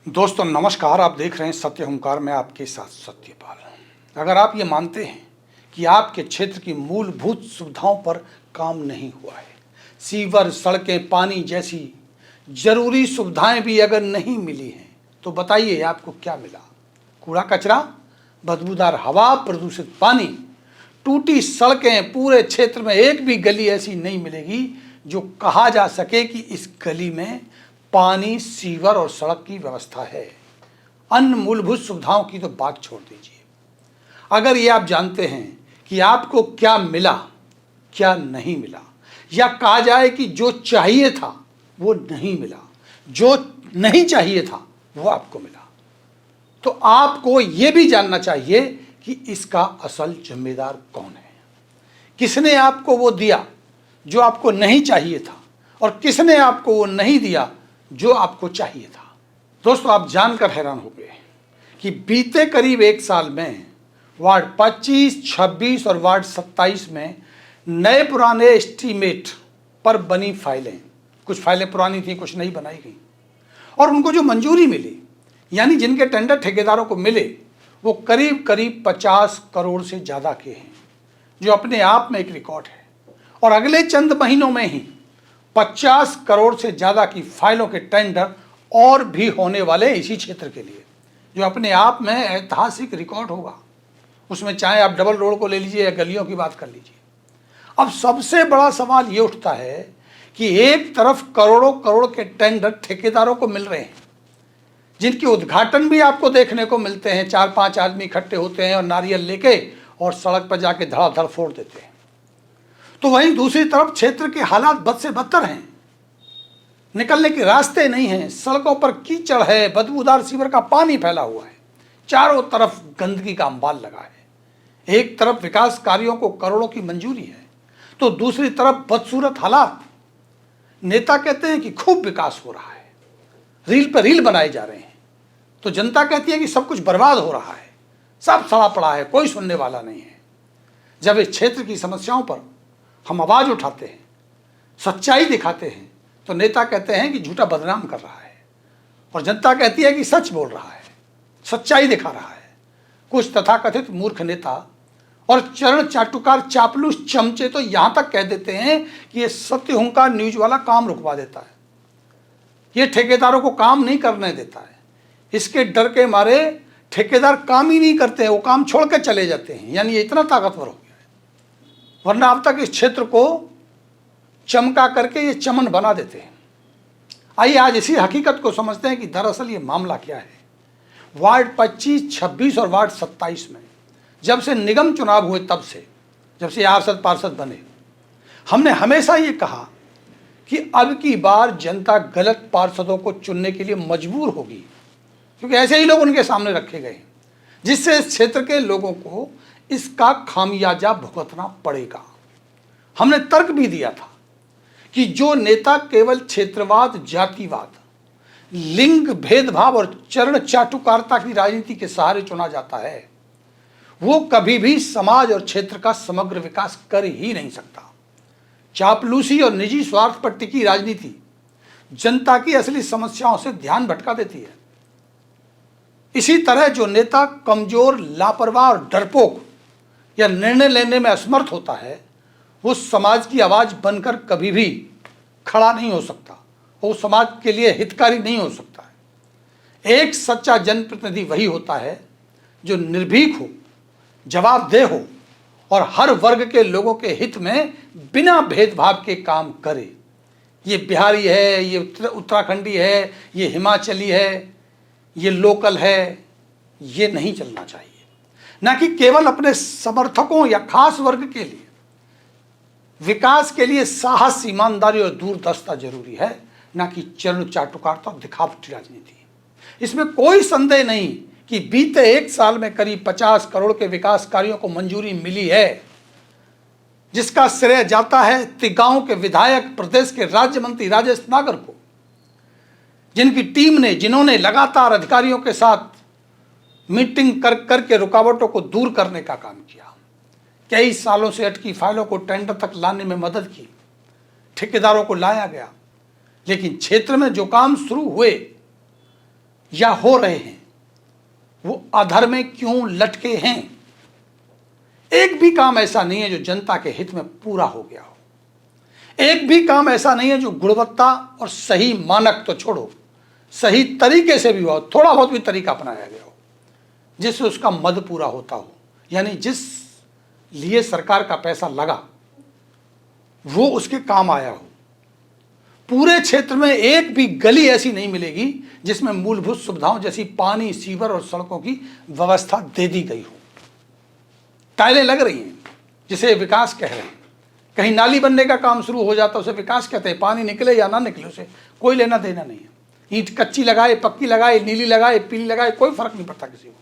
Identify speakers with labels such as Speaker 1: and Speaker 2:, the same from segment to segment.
Speaker 1: दोस्तों नमस्कार। आप देख रहे हैं सत्य हुंकार में आपके साथ सत्यपाल। अगर आप ये मानते हैं कि आपके क्षेत्र की मूलभूत सुविधाओं पर काम नहीं हुआ है, सीवर, सड़कें, पानी जैसी जरूरी सुविधाएं भी अगर नहीं मिली हैं, तो बताइए आपको क्या मिला? कूड़ा कचरा, बदबूदार हवा, प्रदूषित पानी, टूटी सड़कें। पूरे क्षेत्र में एक भी गली ऐसी नहीं मिलेगी जो कहा जा सके कि इस गली में पानी, सीवर और सड़क की व्यवस्था है। अन्य मूलभूत सुविधाओं की तो बात छोड़ दीजिए। अगर ये आप जानते हैं कि आपको क्या मिला, क्या नहीं मिला, या कहा जाए कि जो चाहिए था वो नहीं मिला, जो नहीं चाहिए था वो आपको मिला, तो आपको ये भी जानना चाहिए कि इसका असल जिम्मेदार कौन है। किसने आपको वो दिया जो आपको नहीं चाहिए था, और किसने आपको वो नहीं दिया जो आपको चाहिए था। दोस्तों, आप जानकर हैरान हो गए कि बीते करीब एक साल में वार्ड 25, 26 और वार्ड 27 में नए पुराने एस्टीमेट पर बनी फाइलें, कुछ फाइलें पुरानी थी, कुछ नई बनाई गई, और उनको जो मंजूरी मिली, यानी जिनके टेंडर ठेकेदारों को मिले, वो करीब करीब 50 करोड़ से ज़्यादा के हैं, जो अपने आप में एक रिकॉर्ड है। और अगले चंद महीनों में ही 50 करोड़ से ज़्यादा की फाइलों के टेंडर और भी होने वाले इसी क्षेत्र के लिए, जो अपने आप में ऐतिहासिक रिकॉर्ड होगा। उसमें चाहे आप डबल रोड को ले लीजिए या गलियों की बात कर लीजिए। अब सबसे बड़ा सवाल ये उठता है कि एक तरफ करोड़ों करोड़ के टेंडर ठेकेदारों को मिल रहे हैं, जिनके उद्घाटन भी आपको देखने को मिलते हैं। 4-5 आदमी इकट्ठे होते हैं और नारियल लेके और सड़क पर जाके धड़ाधड़ फोड़ देते हैं। तो वहीं दूसरी तरफ क्षेत्र के हालात बद से बदतर हैं। निकलने के रास्ते नहीं हैं, सड़कों पर कीचड़ है, बदबूदार सीवर का पानी फैला हुआ है, चारों तरफ गंदगी का अंबाल लगा है। एक तरफ विकास कार्यों को करोड़ों की मंजूरी है, तो दूसरी तरफ बदसूरत हालात। नेता कहते हैं कि खूब विकास हो रहा है, रील पर रील बनाए जा रहे हैं, तो जनता कहती है कि सब कुछ बर्बाद हो रहा है, सब सड़ा पड़ा है, कोई सुनने वाला नहीं है। जब इस क्षेत्र की समस्याओं पर हम आवाज उठाते हैं, सच्चाई दिखाते हैं, तो नेता कहते हैं कि झूठा बदनाम कर रहा है, और जनता कहती है कि सच बोल रहा है, सच्चाई दिखा रहा है। कुछ तथाकथित मूर्ख नेता और चरण चाटुकार चापलूस चमचे तो यहां तक कह देते हैं कि ये सत्य हुंकार न्यूज वाला काम रुकवा देता है, ये ठेकेदारों को काम नहीं करने देता है। इसके डर के मारे ठेकेदार काम ही नहीं करते हैं, वो काम छोड़ के चले जाते हैं, यानी ये इतना ताकतवर हो गया है। वरना अब तक इस क्षेत्र को चमका करके ये चमन बना देते हैं। आइए आज इसी हकीकत को समझते हैं कि दरअसल ये मामला क्या है। वार्ड 25, 26 और वार्ड 27 में जब से निगम चुनाव हुए, तब से जब से आरसद पार्षद बने, हमने हमेशा ये कहा कि अब की बार जनता गलत पार्षदों को चुनने के लिए मजबूर होगी, क्योंकि ऐसे ही लोग उनके सामने रखे गए, जिससे इस क्षेत्र के लोगों को इसका खामियाजा भुगतना पड़ेगा। हमने तर्क भी दिया था कि जो नेता केवल क्षेत्रवाद, जातिवाद, लिंग भेदभाव और चरण चाटुकारिता की राजनीति के सहारे चुना जाता है, वो कभी भी समाज और क्षेत्र का समग्र विकास कर ही नहीं सकता। चापलूसी और निजी स्वार्थ पर टिकी राजनीति जनता की असली समस्याओं से ध्यान भटका देती है। इसी तरह जो नेता कमजोर, लापरवाह और डरपोक या निर्णय लेने में असमर्थ होता है, वो समाज की आवाज बनकर कभी भी खड़ा नहीं हो सकता, वो समाज के लिए हितकारी नहीं हो सकता है। एक सच्चा जनप्रतिनिधि वही होता है जो निर्भीक हो, जवाबदेह हो और हर वर्ग के लोगों के हित में बिना भेदभाव के काम करे। ये बिहारी है, ये उत्तराखंडी है, ये हिमाचली है, ये लोकल है, ये नहीं चलना चाहिए। ना कि केवल अपने समर्थकों या खास वर्ग के लिए। विकास के लिए साहस, ईमानदारी और दूरदर्शिता जरूरी है, ना कि चरण चाटुकारिता और दिखावटी राजनीति। इसमें कोई संदेह नहीं कि बीते एक साल में करीब 50 करोड़ के विकास कार्यों को मंजूरी मिली है, जिसका श्रेय जाता है तिगांव के विधायक, प्रदेश के राज्य मंत्री राजेश नागर को, जिनकी टीम ने, जिन्होंने लगातार अधिकारियों के साथ मीटिंग करके रुकावटों को दूर करने का काम किया। कई सालों से अटकी फाइलों को टेंडर तक लाने में मदद की, ठेकेदारों को लाया गया, लेकिन क्षेत्र में जो काम शुरू हुए या हो रहे हैं वो अधर में क्यों लटके हैं? एक भी काम ऐसा नहीं है जो जनता के हित में पूरा हो गया हो। एक भी काम ऐसा नहीं है जो गुणवत्ता और सही मानक तो छोड़ो, सही तरीके से भी हुआ, थोड़ा बहुत भी तरीका अपनाया गया हो जिससे उसका मद पूरा होता हो, यानी जिस लिए सरकार का पैसा लगा वो उसके काम आया हो। पूरे क्षेत्र में एक भी गली ऐसी नहीं मिलेगी जिसमें मूलभूत सुविधाओं जैसी पानी, सीवर और सड़कों की व्यवस्था दे दी गई हो। टाइलें लग रही हैं जिसे विकास कह रहे हैं, कहीं नाली बनने का काम शुरू हो जाता है उसे विकास कहते हैं। पानी निकले या ना निकले उसे कोई लेना देना नहीं है। ईंट कच्ची लगाए, पक्की लगाए, नीली लगाए, पीली लगाए, कोई फर्क नहीं पड़ता किसी को,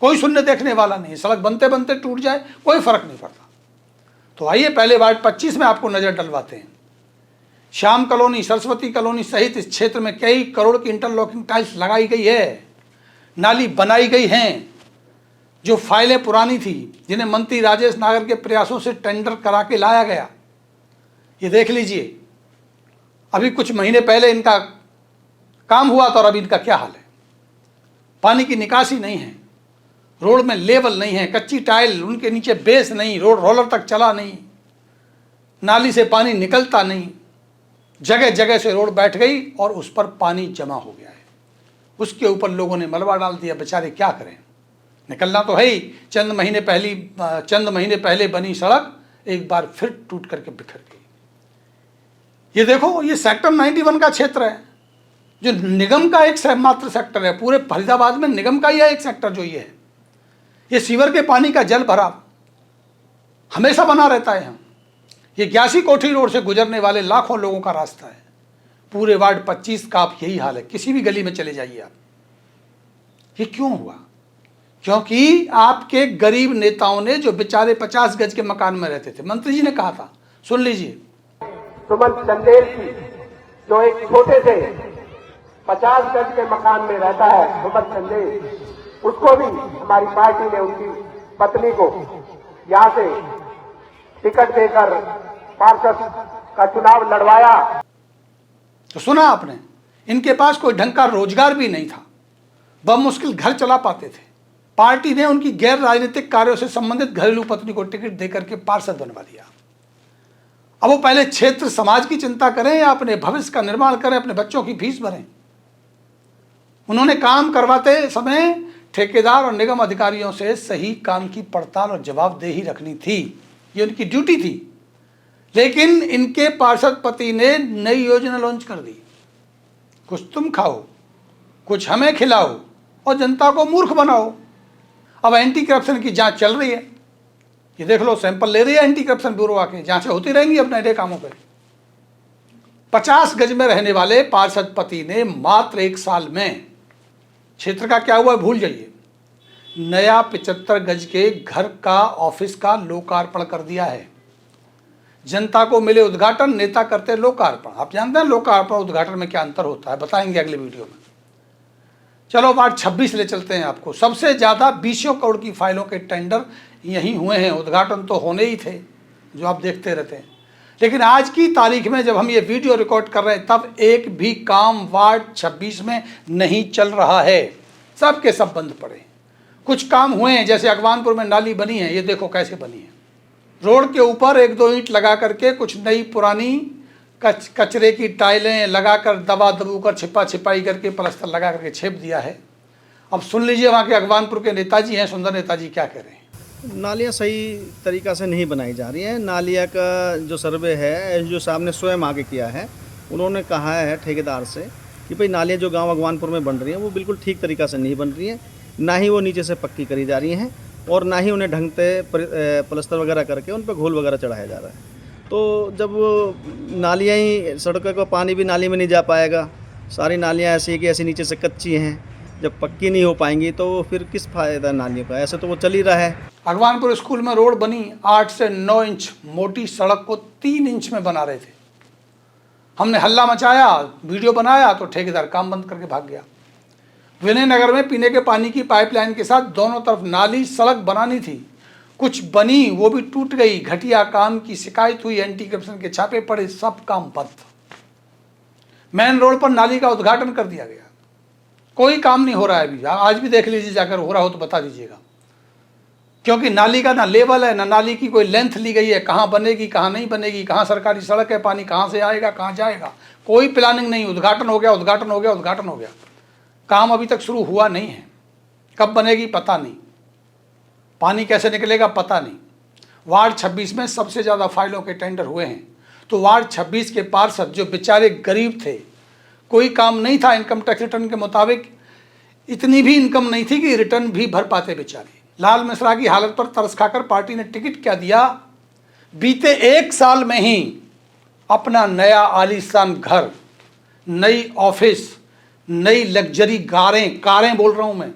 Speaker 1: कोई सुनने देखने वाला नहीं। सड़क बनते बनते टूट जाए कोई फर्क नहीं पड़ता। तो आइए पहले वार्ड 25 में आपको नजर डलवाते हैं। श्याम कॉलोनी, सरस्वती कॉलोनी सहित इस क्षेत्र में कई करोड़ की इंटरलॉकिंग टाइल्स लगाई गई है, नाली बनाई गई हैं। जो फाइलें पुरानी थी, जिन्हें मंत्री राजेश नागर के प्रयासों से टेंडर करा के लाया गया, ये देख लीजिए। अभी कुछ महीने पहले इनका काम हुआ था और अभी इनका क्या हाल है। पानी की निकासी नहीं है, रोड में लेवल नहीं है, कच्ची टाइल, उनके नीचे बेस नहीं, रोड रोलर तक चला नहीं, नाली से पानी निकलता नहीं, जगह जगह से रोड बैठ गई और उस पर पानी जमा हो गया है। उसके ऊपर लोगों ने मलबा डाल दिया। बेचारे क्या करें, निकलना तो है ही। चंद महीने पहले बनी सड़क एक बार फिर टूट करके बिखर गई। ये देखो, ये सेक्टर 91 का क्षेत्र है जो निगम का एक मात्र सेक्टर है। पूरे फरीदाबाद में निगम का ही एक सेक्टर जो ये है। ये सीवर के पानी का जल भराव हमेशा बना रहता है। ये 81 कोठी रोड से गुजरने वाले लाखों लोगों का रास्ता है। पूरे वार्ड 25 का आप यही हाल है। किसी भी गली में चले जाइए आप। ये क्यों हुआ? क्योंकि आपके गरीब नेताओं ने, जो बेचारे 50 गज के मकान में रहते थे, मंत्री जी ने कहा था, सुन लीजिए।
Speaker 2: सुमन चंदेल की, जो एक छोटे से 50 गज के मकान में रहता है, सुमन चंदेल, उसको भी हमारी पार्टी ने उनकी पत्नी को यहां से टिकट देकर पार्षद का चुनाव लड़वाया।
Speaker 1: तो सुना आपने, इनके पास कोई ढंग का रोजगार भी नहीं था, बमुश्किल घर चला पाते थे। पार्टी ने उनकी गैर राजनीतिक कार्यों से संबंधित घरेलू पत्नी को टिकट देकर के पार्षद बनवा दिया। अब वो पहले क्षेत्र समाज की चिंता करें या अपने भविष्य का निर्माण करें, अपने बच्चों की फीस भरें। उन्होंने काम करवाते समय ठेकेदार और निगम अधिकारियों से सही काम की पड़ताल और जवाबदेही रखनी थी, ये उनकी ड्यूटी थी। लेकिन इनके पार्षद पति ने नई योजना लॉन्च कर दी। कुछ तुम खाओ, कुछ हमें खिलाओ और जनता को मूर्ख बनाओ। अब एंटी करप्शन की जांच चल रही है। ये देख लो, सैंपल ले रही है एंटी करप्शन ब्यूरो आके, जांचें होती रहेंगी अपने नए कामों पे। 50 गज में रहने वाले पार्षद पति ने मात्र 1 साल में, क्षेत्र का क्या हुआ भूल जाइए, नया 75 गज के घर का, ऑफिस का लोकार्पण कर दिया है। जनता को मिले उद्घाटन, नेता करते लोकार्पण। आप जानते हैं लोकार्पण उद्घाटन में क्या अंतर होता है, बताएंगे अगले वीडियो में। चलो वार्ड 26 ले चलते हैं आपको। सबसे ज्यादा 20 करोड़ की फाइलों के टेंडर यहीं हुए हैं। उद्घाटन तो होने ही थे जो आप देखते रहते हैं, लेकिन आज की तारीख में जब हम ये वीडियो रिकॉर्ड कर रहे हैं तब एक भी काम वार्ड 26 में नहीं चल रहा है। सब के सब बंद पड़े। कुछ काम हुए हैं, जैसे अगवानपुर में नाली बनी है, ये देखो कैसे बनी है। रोड के ऊपर 1-2 ईंट लगा करके कुछ नई पुरानी कचरे की टाइलें लगाकर दबा दबू कर छिपा छिपाई करके प्लास्टर लगा करके छेप दिया है। अब सुन लीजिए वहाँ के अगवानपुर के नेताजी हैं, सुंदर नेताजी, क्या कह रहे हैं।
Speaker 3: नालियाँ सही तरीक़ा से नहीं बनाई जा रही हैं। नालियाँ का जो सर्वे है, जो साहब ने स्वयं आगे किया है, उन्होंने कहा है ठेकेदार से कि भाई नालियाँ जो गांव अगवानपुर में बन रही हैं वो बिल्कुल ठीक तरीक़ा से नहीं बन रही हैं। ना ही वो नीचे से पक्की करी जा रही हैं और ना ही उन्हें ढंग से प्लास्टर वगैरह करके उन पर घोल वगैरह चढ़ाया जा रहा है। तो जब नालियाँ ही, सड़कों का पानी भी नाली में नहीं जा पाएगा, सारी नालियाँ ऐसी कि ऐसी नीचे से कच्ची हैं, जब पक्की नहीं हो पाएंगी तो फिर किस फायदा नालियों का। ऐसे तो वो चल ही रहा है।
Speaker 1: अगवानपुर स्कूल में रोड बनी 8 से 9 इंच मोटी सड़क को 3 इंच में बना रहे थे। हमने हल्ला मचाया, वीडियो बनाया तो ठेकेदार काम बंद करके भाग गया। विनय नगर में पीने के पानी की पाइपलाइन के साथ दोनों तरफ नाली सड़क बनानी थी, कुछ बनी वो भी टूट गई। घटिया काम की शिकायत हुई, एंटी करप्शन के छापे पड़े, सब काम बंद। मेन रोड पर नाली का उद्घाटन कर दिया गया, कोई काम नहीं हो रहा है अभी। आज भी देख लीजिए जाकर, हो रहा हो तो बता दीजिएगा। क्योंकि नाली का ना लेवल है, ना नाली की कोई लेंथ ली गई है, कहाँ बनेगी कहाँ नहीं बनेगी, कहाँ सरकारी सड़क है, पानी कहाँ से आएगा कहाँ जाएगा, कोई प्लानिंग नहीं। उद्घाटन हो गया, उद्घाटन हो गया, उद्घाटन हो गया, काम अभी तक शुरू हुआ नहीं है। कब बनेगी पता नहीं, पानी कैसे निकलेगा पता नहीं। वार्ड 26 में सबसे ज़्यादा फाइलों के टेंडर हुए हैं, तो वार्ड 26 के पार्षद जो बेचारे गरीब थे, कोई काम नहीं था इनकम टैक्स रिटर्न के मुताबिक, इतनी भी इनकम नहीं थी कि रिटर्न भी भर पाते बेचारे। लाल मिश्रा की हालत पर तरस खाकर पार्टी ने टिकट क्या दिया, बीते 1 साल में ही अपना नया आलीशान घर, नई ऑफिस, नई लग्जरी कारें बोल रहा हूं मैं,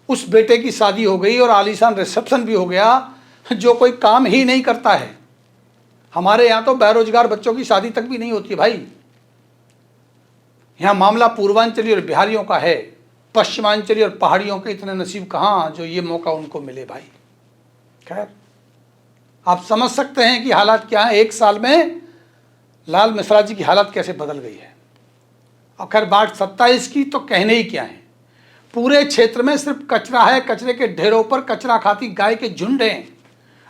Speaker 1: उस बेटे की शादी हो गई और आलीशान रिसेप्शन भी हो गया, जो कोई काम ही नहीं करता है। हमारे यहाँ तो बेरोजगार बच्चों की शादी तक भी नहीं होती भाई। यहाँ मामला पूर्वांचली और बिहारियों का है, पश्चिमांचली और पहाड़ियों के इतने नसीब कहाँ जो ये मौका उनको मिले भाई। खैर, आप समझ सकते हैं कि हालात क्या है। 1 साल में लाल मिश्रा जी की हालत कैसे बदल गई है। और खैर वार्ड 27 की तो कहने ही क्या है, पूरे क्षेत्र में सिर्फ कचरा है, कचरे के ढेरों पर कचरा खाती गाय के झुंड हैं।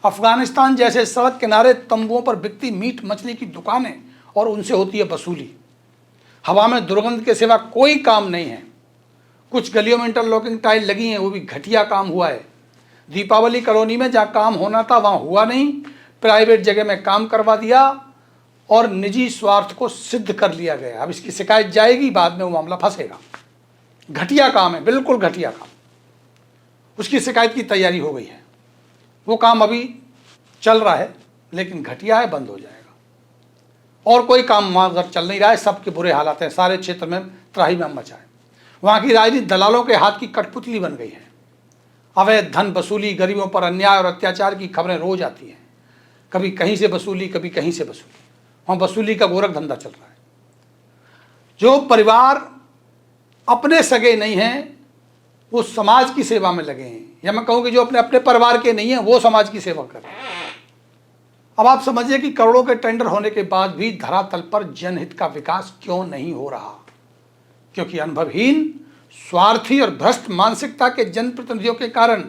Speaker 1: अफगानिस्तान जैसे सड़क किनारे तंबुओं पर बिकती मीट मछली की दुकानें और उनसे होती है वसूली। हवा में दुर्गंध के सिवा कोई काम नहीं है। कुछ गलियों में इंटरलॉकिंग टाइल लगी हैं, वो भी घटिया काम हुआ है। दीपावली कॉलोनी में जहाँ काम होना था वहाँ हुआ नहीं, प्राइवेट जगह में काम करवा दिया और निजी स्वार्थ को सिद्ध कर लिया गया। अब इसकी शिकायत जाएगी, बाद में वो मामला फंसेगा। घटिया काम है, बिल्कुल घटिया काम। उसकी शिकायत की तैयारी हो गई है, वो काम अभी चल रहा है लेकिन घटिया है, बंद हो जाएगा। और कोई काम वहाँ अगर चल नहीं रहा है, सबके बुरे हालात हैं, सारे क्षेत्र में त्राही में मचा है। वहाँ की राजनीति दलालों के हाथ की कठपुतली बन गई है। अवैध धन वसूली, गरीबों पर अन्याय और अत्याचार की खबरें रोज आती हैं। कभी कहीं से वसूली, कभी कहीं से वसूली। वहाँ वसूली का गोरख धंधा चल रहा है। जो परिवार अपने सगे नहीं हैं वो समाज की सेवा में लगे हैं, या मैं कहूँ कि जो अपने अपने परिवार के नहीं हैं वो समाज की सेवा कर रहे हैं। अब आप समझिए कि करोड़ों के टेंडर होने के बाद भी धरातल पर जनहित का विकास क्यों नहीं हो रहा। क्योंकि अनुभवहीन, स्वार्थी और भ्रष्ट मानसिकता के जनप्रतिनिधियों के कारण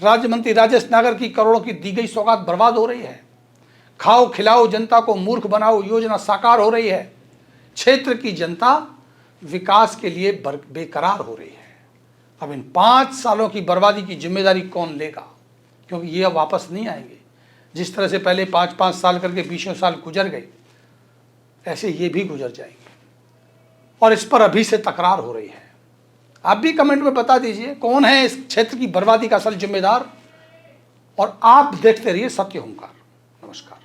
Speaker 1: राज्य मंत्री राजेश नागर की करोड़ों की दी गई सौगात बर्बाद हो रही है। खाओ खिलाओ जनता को मूर्ख बनाओ योजना साकार हो रही है। क्षेत्र की जनता विकास के लिए बेकरार हो रही है। अब इन 5 सालों की बर्बादी की जिम्मेदारी कौन लेगा, क्योंकि ये अब वापस नहीं आएंगे। जिस तरह से पहले 5-5 साल करके 20 साल गुजर गए, ऐसे ये भी गुजर जाएंगे और इस पर अभी से तकरार हो रही है। आप भी कमेंट में बता दीजिए कौन है इस क्षेत्र की बर्बादी का असल जिम्मेदार, और आप देखते रहिए सत्य हुंकार। नमस्कार।